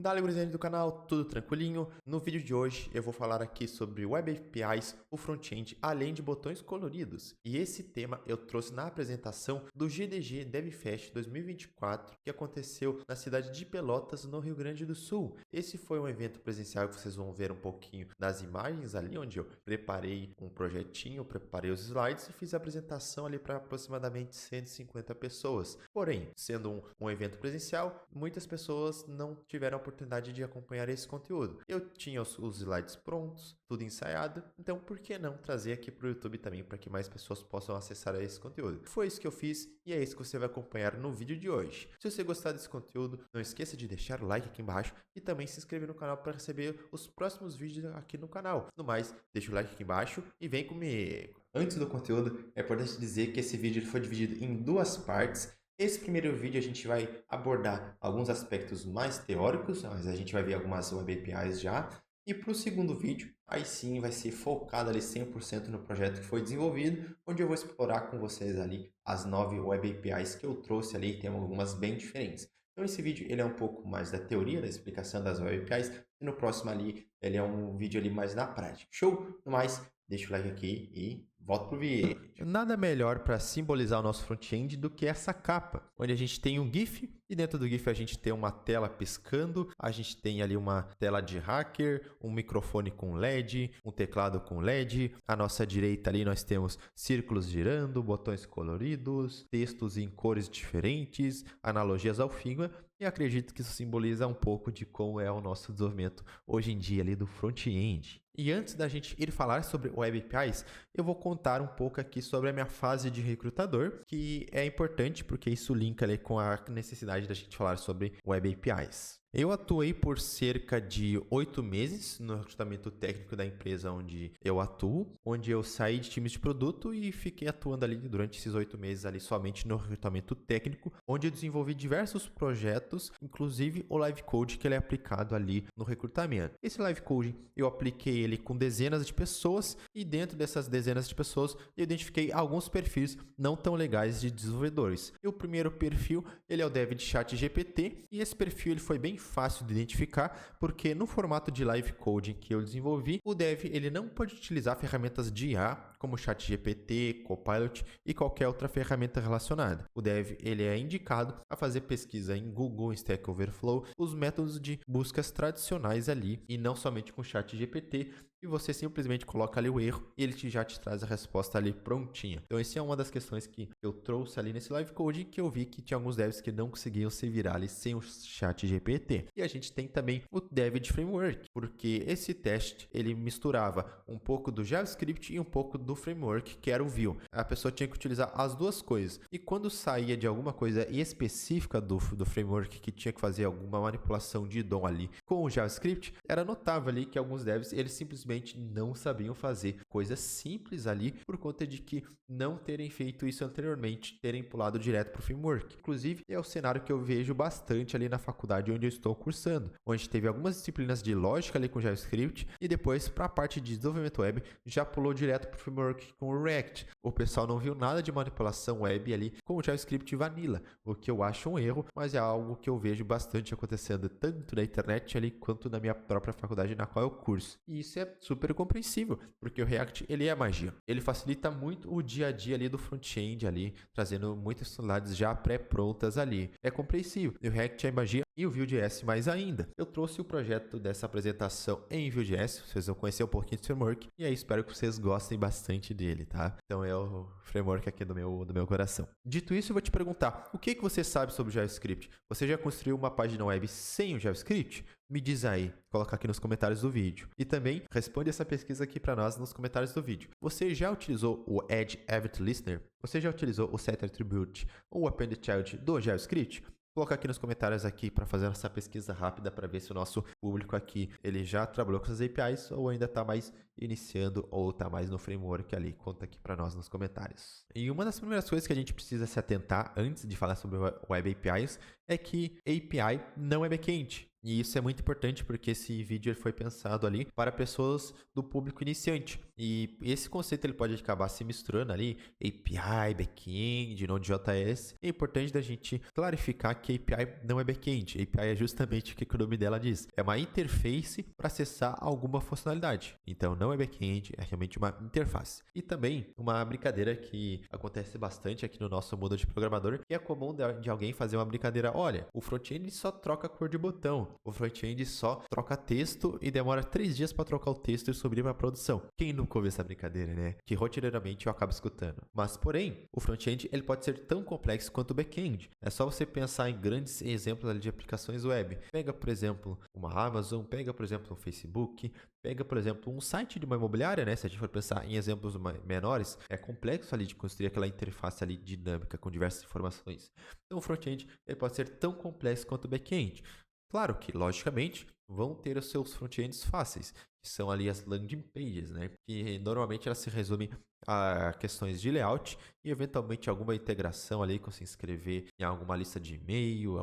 Dale, gurizada do canal, tudo tranquilinho? No vídeo de hoje eu vou falar aqui sobre Web APIs, o front-end, além de botões coloridos. E esse tema eu trouxe na apresentação do GDG DevFest 2024, que aconteceu na cidade de Pelotas, no Rio Grande do Sul. Esse foi um evento presencial que vocês vão ver um pouquinho das imagens ali, onde eu preparei um projetinho, preparei os slides e fiz a apresentação ali para aproximadamente 150 pessoas. Porém, sendo um evento presencial, muitas pessoas não tiveram a oportunidade de acompanhar esse conteúdo. Eu tinha os slides prontos, tudo ensaiado, então por que não trazer aqui para o YouTube também para que mais pessoas possam acessar esse conteúdo? Foi isso que eu fiz e é isso que você vai acompanhar no vídeo de hoje. Se você gostar desse conteúdo, não esqueça de deixar o like aqui embaixo e também se inscrever no canal para receber os próximos vídeos aqui no canal. No mais, deixa o like aqui embaixo e vem comigo! Antes do conteúdo, é importante dizer que esse vídeo foi dividido em duas partes. Esse primeiro vídeo a gente vai abordar alguns aspectos mais teóricos, mas a gente vai ver algumas Web APIs já. E para o segundo vídeo, aí sim vai ser focado ali 100% no projeto que foi desenvolvido, onde eu vou explorar com vocês ali as 9 Web APIs que eu trouxe ali, tem algumas bem diferentes. Então esse vídeo ele é um pouco mais da teoria, da explicação das Web APIs, e no próximo ali ele é um vídeo ali mais na prática. Show? No mais, deixa o like aqui e volta pro vídeo. Nada melhor para simbolizar o nosso front-end do que essa capa, onde a gente tem um GIF e dentro do GIF a gente tem uma tela piscando, a gente tem ali uma tela de hacker, um microfone com LED, um teclado com LED, à nossa direita ali nós temos círculos girando, botões coloridos, textos em cores diferentes, analogias ao Figma, e acredito que isso simboliza um pouco de como é o nosso desenvolvimento hoje em dia ali do front-end. E antes da gente ir falar sobre Web APIs, eu vou contar um pouco aqui sobre a minha fase de recrutador, que é importante porque isso linka ali com a necessidade da gente falar sobre Web APIs. Eu atuei por cerca de 8 meses no recrutamento técnico da empresa onde eu atuo, onde eu saí de times de produto e fiquei atuando ali durante esses 8 meses ali somente no recrutamento técnico, onde eu desenvolvi diversos projetos, inclusive o Live Code que ele é aplicado ali no recrutamento. Esse Live Code eu apliquei ele com dezenas de pessoas e dentro dessas dezenas de pessoas eu identifiquei alguns perfis não tão legais de desenvolvedores. E o primeiro perfil ele é o Dev de ChatGPT e esse perfil ele foi bem fácil de identificar, porque no formato de live coding que eu desenvolvi, o dev ele não pode utilizar ferramentas de IA como ChatGPT, Copilot e qualquer outra ferramenta relacionada. O dev ele é indicado a fazer pesquisa em Google, Stack Overflow, os métodos de buscas tradicionais ali e não somente com ChatGPT. E você simplesmente coloca ali o erro e ele já te traz a resposta ali prontinha. Então, essa é uma das questões que eu trouxe ali nesse live coding, que eu vi que tinha alguns devs que não conseguiam se virar ali sem o chat GPT. E a gente tem também o dev de framework, porque esse teste ele misturava um pouco do JavaScript e um pouco do framework, que era o Vue. A pessoa tinha que utilizar as duas coisas. E quando saía de alguma coisa específica do framework, que tinha que fazer alguma manipulação de DOM ali com o JavaScript, era notável ali que alguns devs eles simplesmente não sabiam fazer coisas simples ali por conta de que não terem feito isso anteriormente, terem pulado direto para o framework. Inclusive, é o cenário que eu vejo bastante ali na faculdade onde eu estou cursando, onde teve algumas disciplinas de lógica ali com JavaScript e depois para a parte de desenvolvimento web já pulou direto para o framework com o React. O pessoal não viu nada de manipulação web ali com o JavaScript vanilla, o que eu acho um erro, mas é algo que eu vejo bastante acontecendo tanto na internet ali quanto na minha própria faculdade na qual eu curso. E isso é super compreensível, porque o React ele é magia. Ele facilita muito o dia a dia ali do front-end ali, trazendo muitas funcionalidades já pré-prontas ali. É compreensível. O React é magia e o Vue.js mais ainda. Eu trouxe o projeto dessa apresentação em Vue.js, vocês vão conhecer um pouquinho do framework e aí espero que vocês gostem bastante dele, tá? Então é o framework aqui do meu coração. Dito isso, eu vou te perguntar, o que você sabe sobre JavaScript? Você já construiu uma página web sem o JavaScript? Me diz aí, coloca aqui nos comentários do vídeo. E também responde essa pesquisa aqui para nós nos comentários do vídeo. Você já utilizou o Add Event Listener? Você já utilizou o Set Attribute ou o Append Child do JavaScript? Coloca aqui nos comentários aqui para fazer essa pesquisa rápida para ver se o nosso público aqui ele já trabalhou com essas APIs ou ainda está mais iniciando ou está mais no framework ali. Conta aqui para nós nos comentários. E uma das primeiras coisas que a gente precisa se atentar antes de falar sobre Web APIs é que API não é back-end. E isso é muito importante porque esse vídeo foi pensado ali para pessoas do público iniciante. E esse conceito ele pode acabar se misturando ali, API, back-end, Node.js. É importante da gente clarificar que API não é back-end. API é justamente o que o nome dela diz. É uma interface para acessar alguma funcionalidade. Então não é back-end, é realmente uma interface. E também uma brincadeira que acontece bastante aqui no nosso mundo de programador, que é comum de alguém fazer uma brincadeira. Olha, o front-end só troca cor de botão. O front-end só troca texto e demora 3 dias para trocar o texto e subir para produção. Quem nunca ouviu essa brincadeira, né? Que rotineiramente eu acabo escutando. Mas, porém, o front-end ele pode ser tão complexo quanto o back-end. É só você pensar em grandes exemplos ali de aplicações web. Pega, por exemplo, uma Amazon, pega, por exemplo, um Facebook, pega, por exemplo, um site de uma imobiliária, né? Se a gente for pensar em exemplos menores, é complexo ali de construir aquela interface ali dinâmica com diversas informações. Então, o front-end ele pode ser tão complexo quanto o back-end. Claro que, logicamente, vão ter os seus front-ends fáceis, que são ali as landing pages, né? Que normalmente elas se resumem a questões de layout e eventualmente alguma integração ali com se inscrever em alguma lista de e-mail,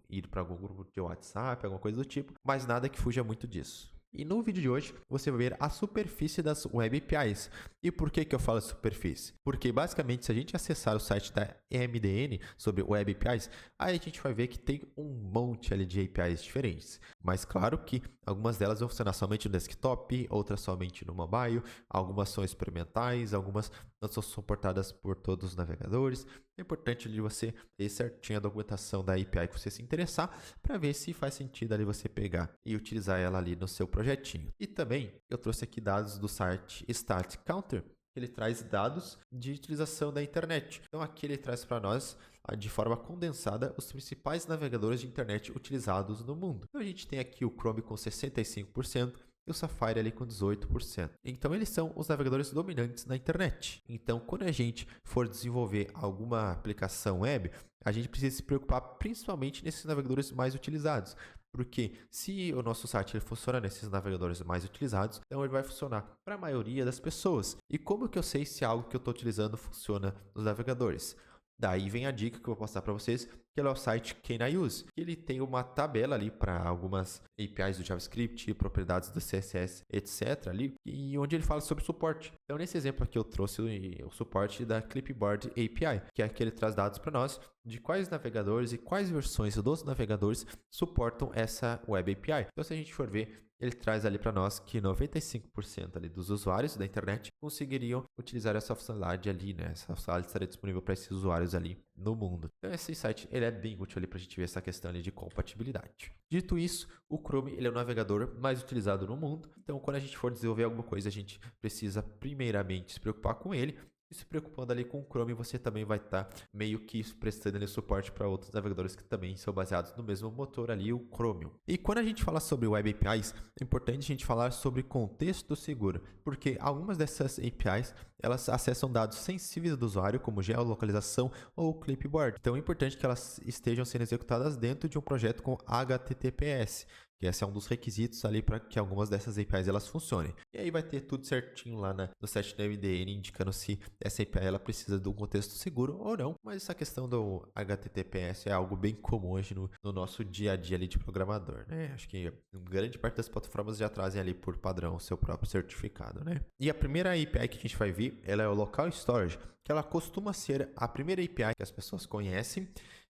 ir para algum grupo de WhatsApp, alguma coisa do tipo, mas nada que fuja muito disso. E no vídeo de hoje você vai ver a superfície das Web APIs. E por que eu falo superfície? Porque basicamente se a gente acessar o site da EMDN sobre Web APIs, aí a gente vai ver que tem um monte ali de APIs diferentes. Mas claro que algumas delas vão funcionar somente no desktop, outras somente no mobile, algumas são experimentais, algumas não são suportadas por todos os navegadores. É importante ali você ter certinho a documentação da API que você se interessar para ver se faz sentido ali você pegar e utilizar ela ali no seu projetinho. E também eu trouxe aqui dados do site Static Counter, que ele traz dados de utilização da internet. Então aqui ele traz para nós de forma condensada os principais navegadores de internet utilizados no mundo. Então a gente tem aqui o Chrome com 65%, e o Safari ali com 18%. Então eles são os navegadores dominantes na internet. Então quando a gente for desenvolver alguma aplicação web, a gente precisa se preocupar principalmente nesses navegadores mais utilizados. Porque se o nosso site ele funciona nesses navegadores mais utilizados, então ele vai funcionar para a maioria das pessoas. E como que eu sei se algo que eu estou utilizando funciona nos navegadores? Daí vem a dica que eu vou passar para vocês, que é o site Can I Use. Ele tem uma tabela ali para algumas APIs do JavaScript, propriedades do CSS, etc. ali, e onde ele fala sobre suporte. Então, nesse exemplo aqui eu trouxe o suporte da Clipboard API, que é que ele traz dados para nós de quais navegadores e quais versões dos navegadores suportam essa Web API. Então, se a gente for ver, ele traz ali para nós que 95% ali dos usuários da internet conseguiriam utilizar essa funcionalidade ali, né? Essa funcionalidade estaria disponível para esses usuários ali no mundo. Então esse site ele é bem útil ali para a gente ver essa questão ali de compatibilidade. Dito isso, o Chrome ele é o navegador mais utilizado no mundo. Então quando a gente for desenvolver alguma coisa, a gente precisa primeiramente se preocupar com ele. E se preocupando ali com o Chrome, você também vai estar meio que prestando ali suporte para outros navegadores que também são baseados no mesmo motor ali, o Chromium. E quando a gente fala sobre Web APIs, é importante a gente falar sobre contexto seguro, porque algumas dessas APIs, elas acessam dados sensíveis do usuário, como geolocalização ou clipboard. Então é importante que elas estejam sendo executadas dentro de um projeto com HTTPS. Que esse é um dos requisitos ali para que algumas dessas APIs elas funcionem. E aí vai ter tudo certinho lá no site da MDN indicando se essa API ela precisa de um contexto seguro ou não. Mas essa questão do HTTPS é algo bem comum hoje no nosso dia a dia ali de programador, né? Acho que grande parte das plataformas já trazem ali por padrão o seu próprio certificado, né? E a primeira API que a gente vai ver, ela é o Local Storage, que ela costuma ser a primeira API que as pessoas conhecem.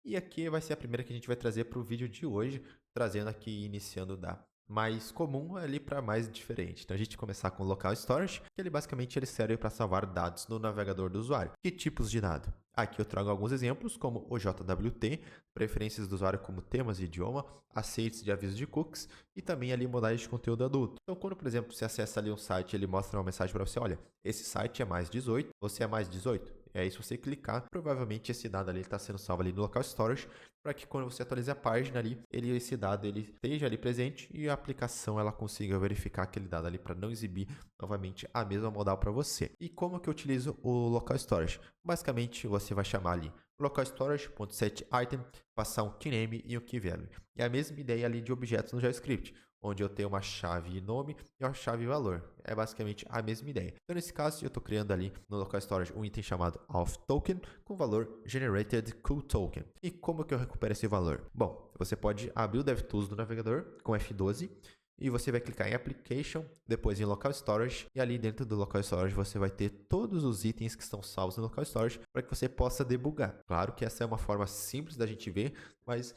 E aqui vai ser a primeira que a gente vai trazer para o vídeo de hoje, trazendo aqui, iniciando da mais comum ali para mais diferente. Então a gente começar com o Local Storage, que ele basicamente ele serve para salvar dados no navegador do usuário. Que tipos de dado? Aqui eu trago alguns exemplos, como o JWT, preferências do usuário como temas e idioma, aceites de avisos de cookies e também ali modais de conteúdo adulto. Então quando, por exemplo, você acessa ali um site, ele mostra uma mensagem para você, olha, esse site é mais 18, você é mais 18. E aí, se você clicar, provavelmente esse dado ali está sendo salvo ali no Local Storage, para que quando você atualize a página ali, esse dado ele esteja ali presente e a aplicação ela consiga verificar aquele dado ali para não exibir novamente a mesma modal para você. E como que eu utilizo o Local Storage? Basicamente, você vai chamar ali local storage.setItem, passar um keyname e um keyvalue. É a mesma ideia ali de objetos no JavaScript, onde eu tenho uma chave nome e uma chave valor. É basicamente a mesma ideia. Então, nesse caso, eu estou criando ali no local storage um item chamado authToken com valor generated_coolToken. E como que eu recupero esse valor? Bom, você pode abrir o DevTools do navegador com F12 e você vai clicar em Application, depois em Local Storage, e ali dentro do Local Storage você vai ter todos os itens que estão salvos no Local Storage para que você possa debugar. Claro que essa é uma forma simples da gente ver, mas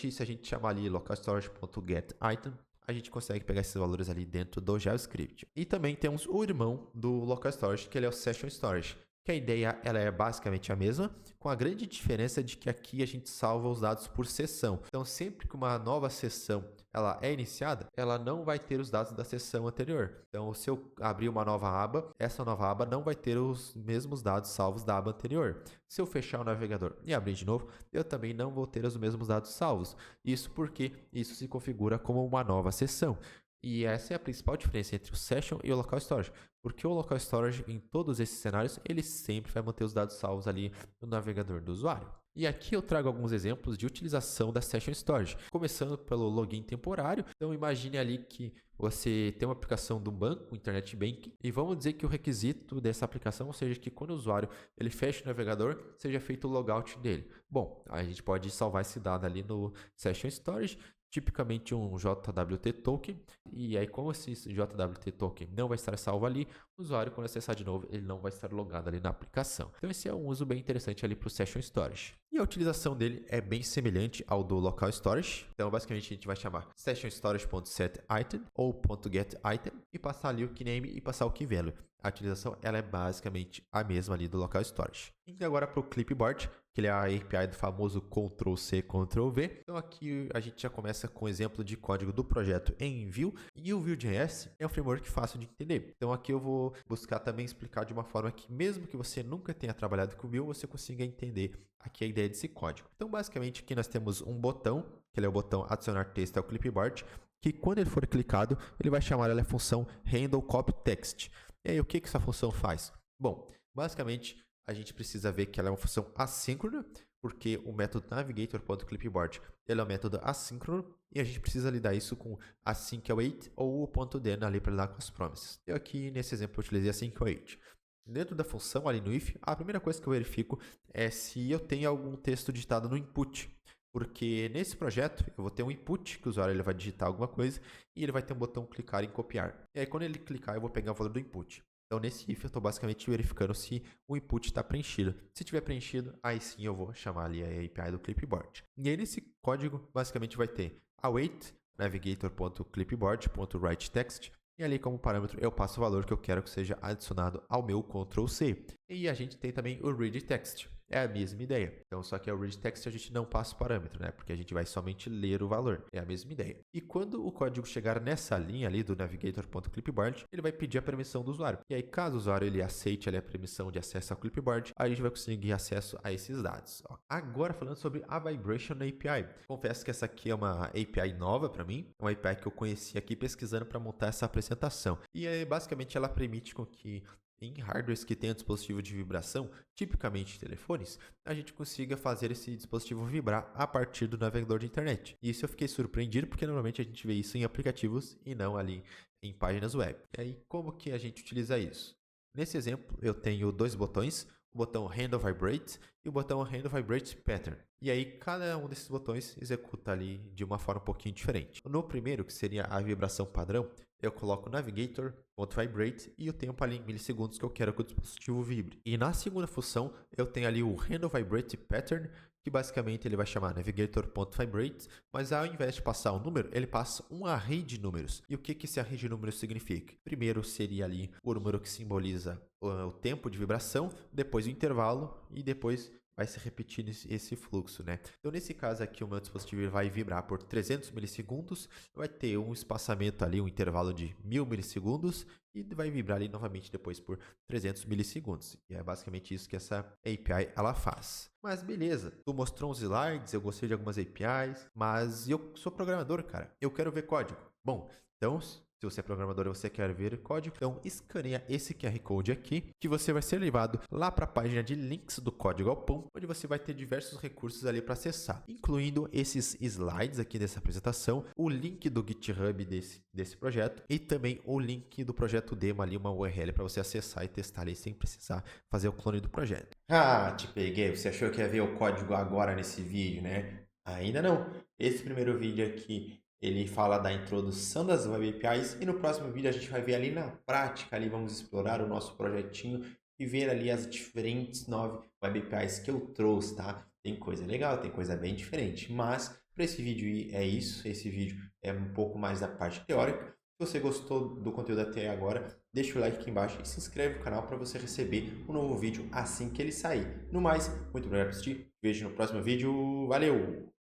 se a gente chamar ali localstorage.getItem, a gente consegue pegar esses valores ali dentro do JavaScript. E também temos o irmão do Local Storage, que ele é o Session Storage, que a ideia ela é basicamente a mesma, com a grande diferença de que aqui a gente salva os dados por sessão. Então, sempre que uma nova sessão ela é iniciada, ela não vai ter os dados da sessão anterior. Então, se eu abrir uma nova aba, essa nova aba não vai ter os mesmos dados salvos da aba anterior. Se eu fechar o navegador e abrir de novo, eu também não vou ter os mesmos dados salvos. Isso porque isso se configura como uma nova sessão. E essa é a principal diferença entre o Session e o Local Storage, porque o Local Storage, em todos esses cenários, ele sempre vai manter os dados salvos ali no navegador do usuário. E aqui eu trago alguns exemplos de utilização da Session Storage, começando pelo login temporário. Então imagine ali que você tem uma aplicação do banco, Internet Banking, e vamos dizer que o requisito dessa aplicação seja que quando o usuário ele fecha o navegador, seja feito o logout dele. Bom, a gente pode salvar esse dado ali no Session Storage, tipicamente um JWT token, e aí como esse JWT token não vai estar salvo ali, o usuário quando acessar de novo, ele não vai estar logado ali na aplicação. Então esse é um uso bem interessante ali para o Session Storage. E a utilização dele é bem semelhante ao do Local Storage. Então basicamente a gente vai chamar sessionstorage.setItem ou .getItem e passar ali o keyname e passar o keyvalue. A utilização ela é basicamente a mesma ali do Local Storage. Indo agora para o Clipboard, que ele é a API do famoso Ctrl+C, Ctrl+V. Então aqui a gente já começa com o exemplo de código do projeto em Vue. E o Vue.js é um framework fácil de entender. Então aqui eu vou buscar também explicar de uma forma que mesmo que você nunca tenha trabalhado com Vue, você consiga entender aqui a ideia desse código. Então basicamente aqui nós temos um botão, que ele é o botão adicionar texto ao Clipboard, que quando ele for clicado, ele vai chamar a função handleCopyText. E aí, o que essa função faz? Bom, basicamente, a gente precisa ver que ela é uma função assíncrona, porque o método navigator.clipboard ele é um método assíncrono, e a gente precisa lidar isso com async_await ou o .den ali para lidar com as promises. Eu aqui, nesse exemplo, eu utilizei async_await. Dentro da função ali no if, a primeira coisa que eu verifico é se eu tenho algum texto digitado no input. Porque nesse projeto eu vou ter um input que o usuário ele vai digitar alguma coisa e ele vai ter um botão clicar em copiar. E aí quando ele clicar eu vou pegar o valor do input. Então nesse if eu estou basicamente verificando se o input está preenchido. Se estiver preenchido, aí sim eu vou chamar ali a API do Clipboard. E aí nesse código basicamente vai ter await navigator.clipboard.writeText e ali como parâmetro eu passo o valor que eu quero que seja adicionado ao meu Ctrl+C. E a gente tem também o readText. É a mesma ideia. Então, só que o readText a gente não passa o parâmetro, né? Porque a gente vai somente ler o valor. É a mesma ideia. E quando o código chegar nessa linha ali do navigator.clipboard, ele vai pedir a permissão do usuário. E aí, caso o usuário ele aceite ali a permissão de acesso ao clipboard, aí a gente vai conseguir acesso a esses dados. Agora, falando sobre a Vibration API. Confesso que essa aqui é uma API nova para mim. Uma API que eu conheci aqui pesquisando para montar essa apresentação. E aí, basicamente, ela permite com que em hardwares que tenham dispositivo de vibração, tipicamente telefones, a gente consiga fazer esse dispositivo vibrar a partir do navegador de internet. E isso eu fiquei surpreendido porque normalmente a gente vê isso em aplicativos e não ali em páginas web. E aí, como que a gente utiliza isso? Nesse exemplo, eu tenho dois botões, o botão Handle Vibrate e o botão Handle Vibrate Pattern. E aí, cada um desses botões executa ali de uma forma um pouquinho diferente. No primeiro, que seria a vibração padrão, eu coloco navigator.vibrate e o tempo ali em milissegundos que eu quero que o dispositivo vibre. E na segunda função, eu tenho ali o Handle Vibrate Pattern, que basicamente ele vai chamar navigator.vibrate, mas ao invés de passar um número, ele passa um array de números. E o que esse array de números significa? Primeiro seria ali o número que simboliza o tempo de vibração, depois o intervalo e depois vai se repetir esse fluxo, né? Então, nesse caso aqui, o meu dispositivo vai vibrar por 300 milissegundos, vai ter um espaçamento ali, um intervalo de 1000 milissegundos e vai vibrar ali novamente depois por 300 milissegundos. E é basicamente isso que essa API ela faz. Mas beleza, tu mostrou uns slides, eu gostei de algumas APIs, mas eu sou programador, cara. Eu quero ver código. Bom, então, se você é programador e você quer ver código, então escaneia esse QR Code aqui, que você vai ser levado lá para a página de links do Código ao Pão, onde você vai ter diversos recursos ali para acessar, incluindo esses slides aqui dessa apresentação, o link do GitHub desse projeto e também o link do projeto demo ali, uma URL para você acessar e testar ali sem precisar fazer o clone do projeto. Ah, te peguei, você achou que ia ver o código agora nesse vídeo, né? Ainda não. Esse primeiro vídeo aqui ele fala da introdução das Web APIs e no próximo vídeo a gente vai ver ali na prática, ali vamos explorar o nosso projetinho e ver ali as diferentes 9 Web APIs que eu trouxe, tá? Tem coisa legal, tem coisa bem diferente, mas para esse vídeo é isso, esse vídeo é um pouco mais da parte teórica. Se você gostou do conteúdo até agora, deixa o like aqui embaixo e se inscreve no canal para você receber um novo vídeo assim que ele sair. No mais, muito obrigado por assistir, vejo no próximo vídeo, valeu!